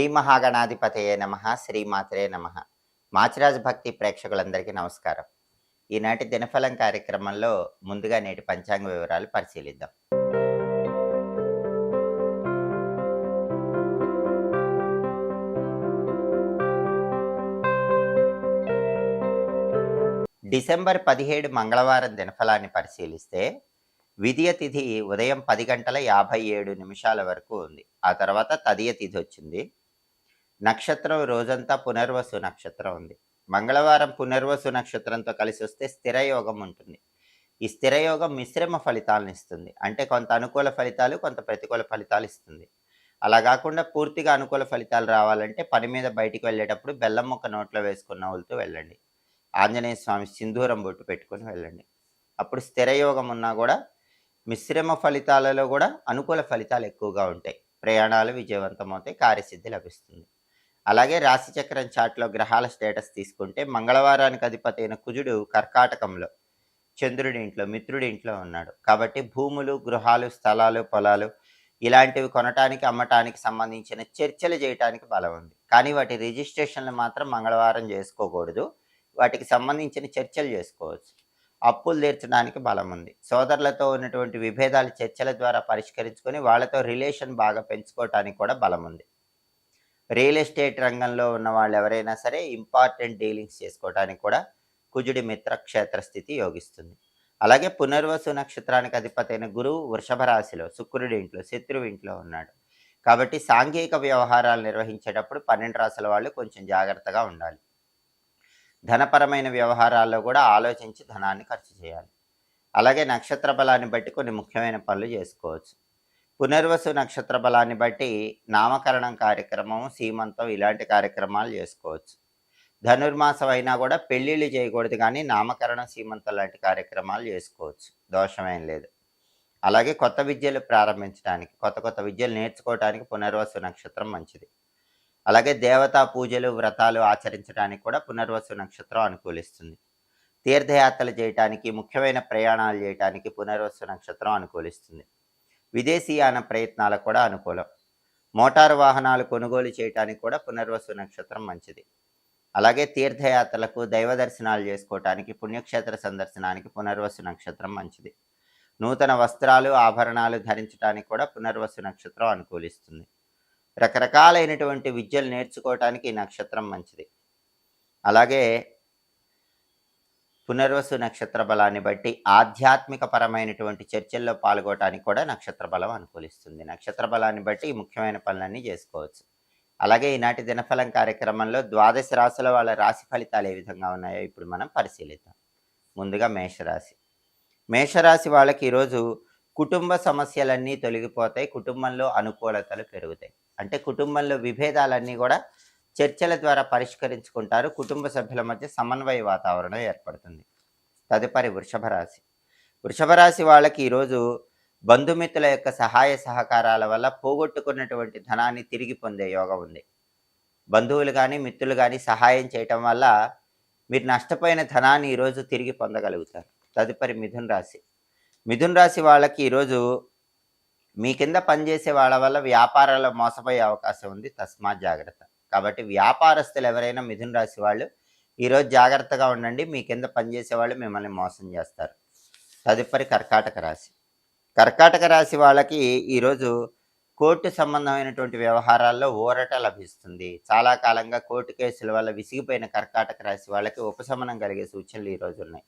శ్రీ మహాగణాధిపతయే నమః. శ్రీమాత్రే నమః. మాచిరాజు భక్తి ప్రేక్షకులందరికీ నమస్కారం. ఈనాటి దినఫలం కార్యక్రమంలో ముందుగా నేటి పంచాంగ వివరాలు పరిశీలిద్దాం. డిసెంబర్ 17 మంగళవారం దినఫలాన్ని పరిశీలిస్తే విదియ తిథి ఉదయం 10:57 వరకు ఉంది. ఆ తర్వాత తదియ తిథి వచ్చింది. నక్షత్రం రోజంతా పునర్వసు నక్షత్రం ఉంది. మంగళవారం పునర్వసు నక్షత్రంతో కలిసి వస్తే స్థిరయోగం ఉంటుంది. ఈ స్థిరయోగం మిశ్రమ ఫలితాలను ఇస్తుంది. అంటే కొంత అనుకూల ఫలితాలు, కొంత ప్రతికూల ఫలితాలు ఇస్తుంది. అలా కాకుండా పూర్తిగా అనుకూల ఫలితాలు రావాలంటే పని మీద బయటికి వెళ్ళేటప్పుడు బెల్లం ముక్క నోట్లో వేసుకున్న నవ్వులుతూ వెళ్ళండి. ఆంజనేయ స్వామి సింధూరం బొట్టు పెట్టుకుని వెళ్ళండి. అప్పుడు స్థిరయోగం ఉన్నా కూడా మిశ్రమ ఫలితాలలో కూడా అనుకూల ఫలితాలు ఎక్కువగా ఉంటాయి. ప్రయాణాలు విజయవంతమవుతాయి, కార్యసిద్ధి లభిస్తుంది. అలాగే రాశిచక్రం చాట్లో గ్రహాల స్టేటస్ తీసుకుంటే మంగళవారానికి అధిపతి అయిన కుజుడు కర్కాటకంలో చంద్రుడి ఇంట్లో మిత్రుడి ఇంట్లో ఉన్నాడు. కాబట్టి భూములు, గృహాలు, స్థలాలు, పొలాలు ఇలాంటివి కొనటానికి, అమ్మటానికి సంబంధించిన చర్చలు చేయటానికి బలం ఉంది. కానీ వాటి రిజిస్ట్రేషన్లు మాత్రం మంగళవారం చేసుకోకూడదు. వాటికి సంబంధించిన చర్చలు చేసుకోవచ్చు. అప్పులు తీర్చడానికి బలం ఉంది. సోదరులతో ఉన్నటువంటి విభేదాలు చర్చల ద్వారా పరిష్కరించుకొని వాళ్ళతో రిలేషన్ బాగా పెంచుకోవటానికి కూడా బలం ఉంది. రియల్ ఎస్టేట్ రంగంలో ఉన్న వాళ్ళు ఎవరైనా సరే ఇంపార్టెంట్ డీలింగ్స్ చేసుకోవడానికి కూడా కుజుడి మిత్రక్షేత్ర స్థితి యోగిస్తుంది. అలాగే పునర్వసు నక్షత్రానికి అధిపతి అయిన గురువు వృషభ రాశిలో శుక్రుడి ఇంట్లో శత్రువు ఇంట్లో ఉన్నాడు. కాబట్టి సాంఘిక వ్యవహారాలు నిర్వహించేటప్పుడు 12 రాశుల వాళ్ళు కొంచెం జాగ్రత్తగా ఉండాలి. ధనపరమైన వ్యవహారాల్లో కూడా ఆలోచించి ధనాన్ని ఖర్చు చేయాలి. అలాగే నక్షత్ర బలాన్ని బట్టి కొన్ని ముఖ్యమైన పనులు చేసుకోవచ్చు. పునర్వసు నక్షత్ర బలాన్ని బట్టి నామకరణం కార్యక్రమం, సీమంతం ఇలాంటి కార్యక్రమాలు చేసుకోవచ్చు. ధనుర్మాసం అయినా కూడా పెళ్ళిళ్ళు చేయకూడదు, కానీ నామకరణం, సీమంతం లాంటి కార్యక్రమాలు చేసుకోవచ్చు. దోషమేం లేదు. అలాగే కొత్త విద్యలు ప్రారంభించడానికి, కొత్త విద్యలు నేర్చుకోవడానికి పునర్వసు నక్షత్రం మంచిది. అలాగే దేవతా పూజలు, వ్రతాలు ఆచరించడానికి కూడా పునర్వసు నక్షత్రం అనుకూలిస్తుంది. తీర్థయాత్రలు చేయటానికి, ముఖ్యమైన ప్రయాణాలు చేయటానికి పునర్వసు నక్షత్రం అనుకూలిస్తుంది. విదేశీయాన ప్రయత్నాలకు కూడా అనుకూలం. మోటారు వాహనాలు కొనుగోలు చేయటానికి కూడా పునర్వసు నక్షత్రం మంచిది. అలాగే తీర్థయాత్రలకు, దైవ దర్శనాలు చేసుకోవటానికి, పుణ్యక్షేత్ర సందర్శనానికి పునర్వసు నక్షత్రం మంచిది. నూతన వస్త్రాలు, ఆభరణాలు ధరించడానికి కూడా పునర్వసు నక్షత్రం అనుకూలిస్తుంది. రకరకాలైనటువంటి విద్యలు నేర్చుకోవటానికి ఈ నక్షత్రం మంచిది. అలాగే పునర్వసు నక్షత్ర బలాన్ని బట్టి ఆధ్యాత్మిక పరమైనటువంటి చర్చల్లో పాల్గొనడానికి కూడా నక్షత్ర బలం అనుకూలిస్తుంది. నక్షత్ర బలాన్ని బట్టి ఈ ముఖ్యమైన పనులన్నీ చేసుకోవచ్చు. అలాగే ఈనాటి దినఫలం కార్యక్రమంలో 12 రాశుల వాళ్ళ రాశి ఫలితాలు ఏ విధంగా ఉన్నాయో ఇప్పుడు మనం పరిశీలిద్దాం. ముందుగా మేషరాశి. మేషరాశి వాళ్ళకి ఈరోజు కుటుంబ సమస్యలన్నీ తొలగిపోతాయి. కుటుంబంలో అనుకూలతలు పెరుగుతాయి. అంటే కుటుంబంలో విభేదాలన్నీ కూడా చర్చల ద్వారా పరిష్కరించుకుంటారు. కుటుంబ సభ్యుల మధ్య సమన్వయ వాతావరణం ఏర్పడుతుంది. తదుపరి వృషభ రాశి. వృషభ రాశి వాళ్ళకి ఈరోజు బంధుమిత్రుల యొక్క సహాయ సహకారాల వల్ల పోగొట్టుకున్నటువంటి ధనాన్ని తిరిగి పొందే యోగం ఉంది. బంధువులు కానీ, మిత్రులు కానీ సహాయం చేయటం వల్ల మీరు నష్టపోయిన ధనాన్ని ఈరోజు తిరిగి పొందగలుగుతారు. తదుపరి మిథున రాశి. మిథున రాశి వాళ్ళకి ఈరోజు మీ కింద పనిచేసే వాళ్ళ వల్ల వ్యాపారాల్లో మోసపోయే అవకాశం ఉంది. తస్మాత్ జాగ్రత్త. కాబట్టి వ్యాపారస్తులు ఎవరైనా మిథున రాశి వాళ్ళు ఈరోజు జాగ్రత్తగా ఉండండి. మీ కింద పనిచేసే వాళ్ళు మిమ్మల్ని మోసం చేస్తారు. తదుపరి కర్కాటక రాశి. కర్కాటక రాశి వాళ్ళకి ఈరోజు కోర్టు సంబంధమైనటువంటి వ్యవహారాల్లో ఊరట లభిస్తుంది. చాలా కాలంగా కోర్టు కేసుల వల్ల విసిగిపోయిన కర్కాటక రాశి వాళ్ళకి ఉపశమనం కలిగే సూచనలు ఈరోజు ఉన్నాయి.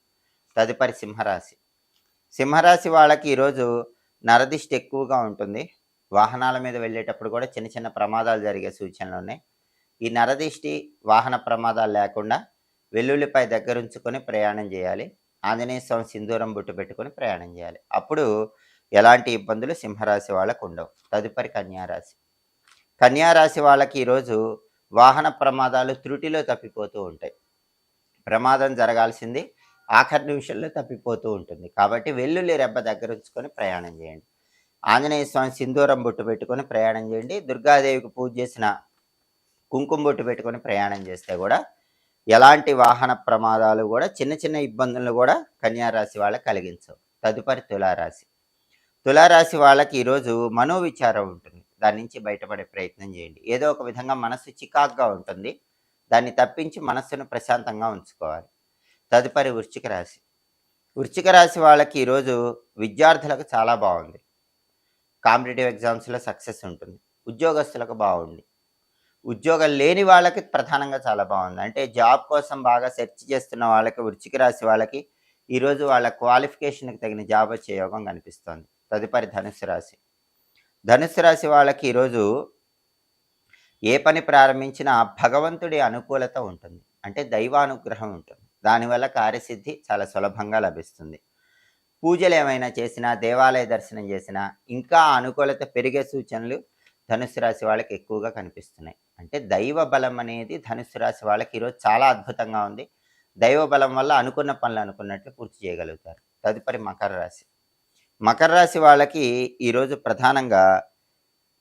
తదుపరి సింహరాశి. సింహరాశి వాళ్ళకి ఈరోజు నరదిష్టి ఎక్కువగా ఉంటుంది. వాహనాల మీద వెళ్ళేటప్పుడు కూడా చిన్న చిన్న ప్రమాదాలు జరిగే సూచనలు ఉన్నాయి. ఈ నరదిష్టి, వాహన ప్రమాదాలు లేకుండా వెల్లుల్లిపై దగ్గరుంచుకొని ప్రయాణం చేయాలి. ఆంజనేయ స్వామి సింధూరం బొట్టు పెట్టుకొని ప్రయాణం చేయాలి. అప్పుడు ఎలాంటి ఇబ్బందులు సింహరాశి వాళ్ళకు ఉండవు. తదుపరి కన్యారాశి. కన్యారాశి వాళ్ళకి ఈరోజు వాహన ప్రమాదాలు త్రుటిలో తప్పిపోతూ ఉంటాయి. ప్రమాదం జరగాల్సింది ఆఖరి నిమిషంలో తప్పిపోతూ ఉంటుంది. కాబట్టి వెల్లుల్లి రెబ్బ దగ్గర ఉంచుకొని ప్రయాణం చేయండి. ఆంజనేయ స్వామి సింధూరం బొట్టు పెట్టుకొని ప్రయాణం చేయండి. దుర్గాదేవికి పూజ చేసిన కుంకుమ బొట్టు పెట్టుకొని ప్రయాణం చేస్తే కూడా ఎలాంటి వాహన ప్రమాదాలు కూడా, చిన్న చిన్న ఇబ్బందులు కూడా కన్యారాశి వాళ్ళకి కలిగించవు. తదుపరి తులారాశి. తులారాశి వాళ్ళకి ఈరోజు మనోవిచారం ఉంటుంది. దాని నుంచి బయటపడే ప్రయత్నం చేయండి. ఏదో ఒక విధంగా మనస్సు చికాకుగా ఉంటుంది. దాన్ని తప్పించి మనస్సును ప్రశాంతంగా ఉంచుకోవాలి. తదుపరి వృశ్చిక రాశి. వృశ్చిక రాశి వాళ్ళకి ఈరోజు విద్యార్థులకు చాలా బాగుంది. కాంపిటీటివ్ ఎగ్జామ్స్‌లో సక్సెస్ ఉంటుంది. ఉద్యోగస్తులకు బాగుంది. ఉద్యోగం లేని వాళ్ళకి ప్రధానంగా చాలా బాగుంది. అంటే జాబ్ కోసం బాగా సెర్చ్ చేస్తున్న వాళ్ళకి, వృశ్చిక రాశి వాళ్ళకి ఈరోజు వాళ్ళ క్వాలిఫికేషన్‌కి తగిన జాబ్ వచ్చే యోగం కనిపిస్తోంది. తదుపరి ధనుస్సు రాశి. ధనుస్సు రాశి వాళ్ళకి ఈరోజు ఏ పని ప్రారంభించినా భగవంతుడి అనుకూలత ఉంటుంది. అంటే దైవానుగ్రహం ఉంటుంది. దానివల్ల కార్యసిద్ధి చాలా సులభంగా లభిస్తుంది. పూజలు ఏమైనా చేసినా, దేవాలయ దర్శనం చేసినా ఇంకా అనుకూలత పెరిగే సూచనలు ధనుస్సు రాశి వాళ్ళకి ఎక్కువగా కనిపిస్తున్నాయి. అంటే దైవ బలం అనేది ధనుస్సు రాశి వాళ్ళకి ఈరోజు చాలా అద్భుతంగా ఉంది. దైవ బలం వల్ల అనుకున్న పనులు అనుకున్నట్లు పూర్తి చేయగలుగుతారు. తదుపరి మకర రాశి. మకర రాశి వాళ్ళకి ఈరోజు ప్రధానంగా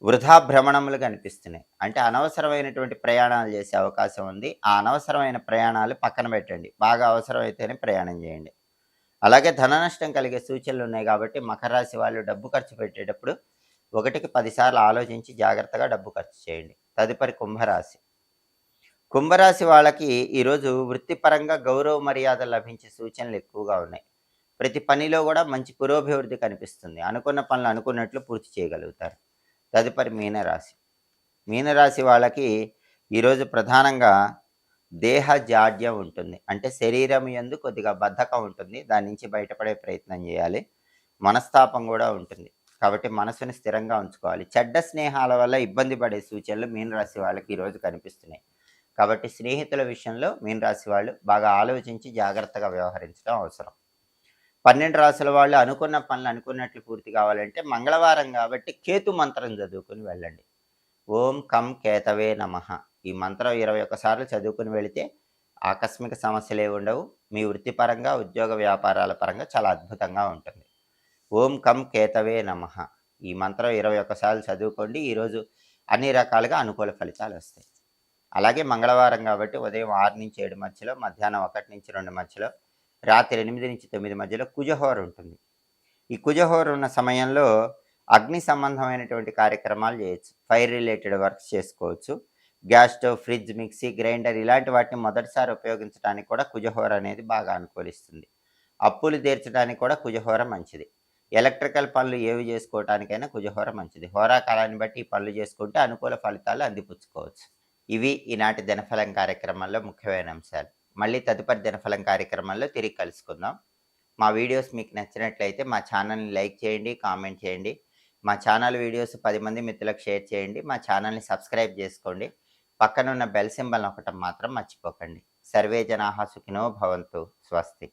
వృధా భ్రమణములు కనిపిస్తున్నాయి. అంటే అనవసరమైనటువంటి ప్రయాణాలు చేసే అవకాశం ఉంది. ఆ అనవసరమైన ప్రయాణాలు పక్కన పెట్టండి. బాగా అవసరమైతేనే ప్రయాణం చేయండి. అలాగే ధన నష్టం కలిగే సూచనలు ఉన్నాయి కాబట్టి మకర రాశి వాళ్ళు డబ్బు ఖర్చు పెట్టేటప్పుడు 1కి 10 సార్లు ఆలోచించి జాగ్రత్తగా డబ్బు ఖర్చు చేయండి. తదుపరి కుంభరాశి. కుంభరాశి వాళ్ళకి ఈరోజు వృత్తిపరంగా గౌరవ మర్యాదలు లభించే సూచనలు ఎక్కువగా ఉన్నాయి. ప్రతి పనిలో కూడా మంచి పురోభివృద్ధి కనిపిస్తుంది. అనుకున్న పనులు అనుకున్నట్లు పూర్తి చేయగలుగుతారు. తదుపరి మీనరాశి. మీనరాశి వాళ్ళకి ఈరోజు ప్రధానంగా దేహ జాడ్యం ఉంటుంది. అంటే శరీరం యందు కొద్దిగా బద్ధకం ఉంటుంది. దాని నుంచి బయటపడే ప్రయత్నం చేయాలి. మనస్తాపం కూడా ఉంటుంది. కాబట్టి మనసుని స్థిరంగా ఉంచుకోవాలి. చెడ్డ స్నేహాల వల్ల ఇబ్బంది పడే సూచనలు మీనరాశి వాళ్ళకి ఈరోజు కనిపిస్తున్నాయి. కాబట్టి స్నేహితుల విషయంలో మీనరాశి వాళ్ళు బాగా ఆలోచించి జాగ్రత్తగా వ్యవహరించడం అవసరం. 12 రాశుల వాళ్ళు అనుకున్న పనులు అనుకున్నట్లు పూర్తి కావాలంటే మంగళవారం కాబట్టి కేతు మంత్రం చదువుకుని వెళ్ళండి. ఓం కం కేతవే నమః. ఈ మంత్రం 21 సార్లు చదువుకుని వెళితే ఆకస్మిక సమస్యలే ఉండవు. మీ వృత్తిపరంగా, ఉద్యోగ వ్యాపారాల పరంగా చాలా అద్భుతంగా ఉంటుంది. ఓం కం కేతవే నమః. ఈ మంత్రం 21 సార్లు చదువుకోండి. ఈరోజు అన్ని రకాలుగా అనుకూల ఫలితాలు వస్తాయి. అలాగే మంగళవారం కాబట్టి ఉదయం 6-7 మధ్యలో, మధ్యాహ్నం 1-2 మధ్యలో, రాత్రి 8-9 మధ్యలో కుజహోర ఉంటుంది. ఈ కుజహోర ఉన్న సమయంలో అగ్ని సంబంధమైనటువంటి కార్యక్రమాలు చేయొచ్చు. ఫైర్ రిలేటెడ్ వర్క్స్ చేసుకోవచ్చు. Gas stove, fridge, mixie, grinder ఇలాంటి వాటిని మొదటిసారి ఉపయోగించడానికి కూడా కుజహోర అనేది బాగా అనుకూలిస్తుంది. అప్పులు తీర్చడానికి కూడా కుజహోర మంచిది. ఎలక్ట్రికల్ పనులు ఏవి చేసుకోవటానికైనా కుజహోర మంచిది. హోరాకాలాన్ని బట్టి ఈ పనులు చేసుకుంటే అనుకూల ఫలితాలు అందిపుచ్చుకోవచ్చు. ఇవి ఈనాటి దినఫలం కార్యక్రమంలో ముఖ్యమైన అంశాలు. మళ్ళీ తదుపరి దినఫలం కార్యక్రమంలో తిరిగి కలుసుకుందాం. మా వీడియోస్ మీకు నచ్చినట్లయితే మా ఛానల్ని లైక్ చేయండి, కామెంట్ చేయండి. మా ఛానల్ వీడియోస్ 10 మంది మిత్రులకు షేర్ చేయండి. మా ఛానల్ని సబ్స్క్రైబ్ చేసుకోండి. పక్కనున్న బెల్ సింబల్ నొక్కటం మాత్రం మర్చిపోకండి. సర్వే జనాః సుఖినో భవంతు. స్వస్తి.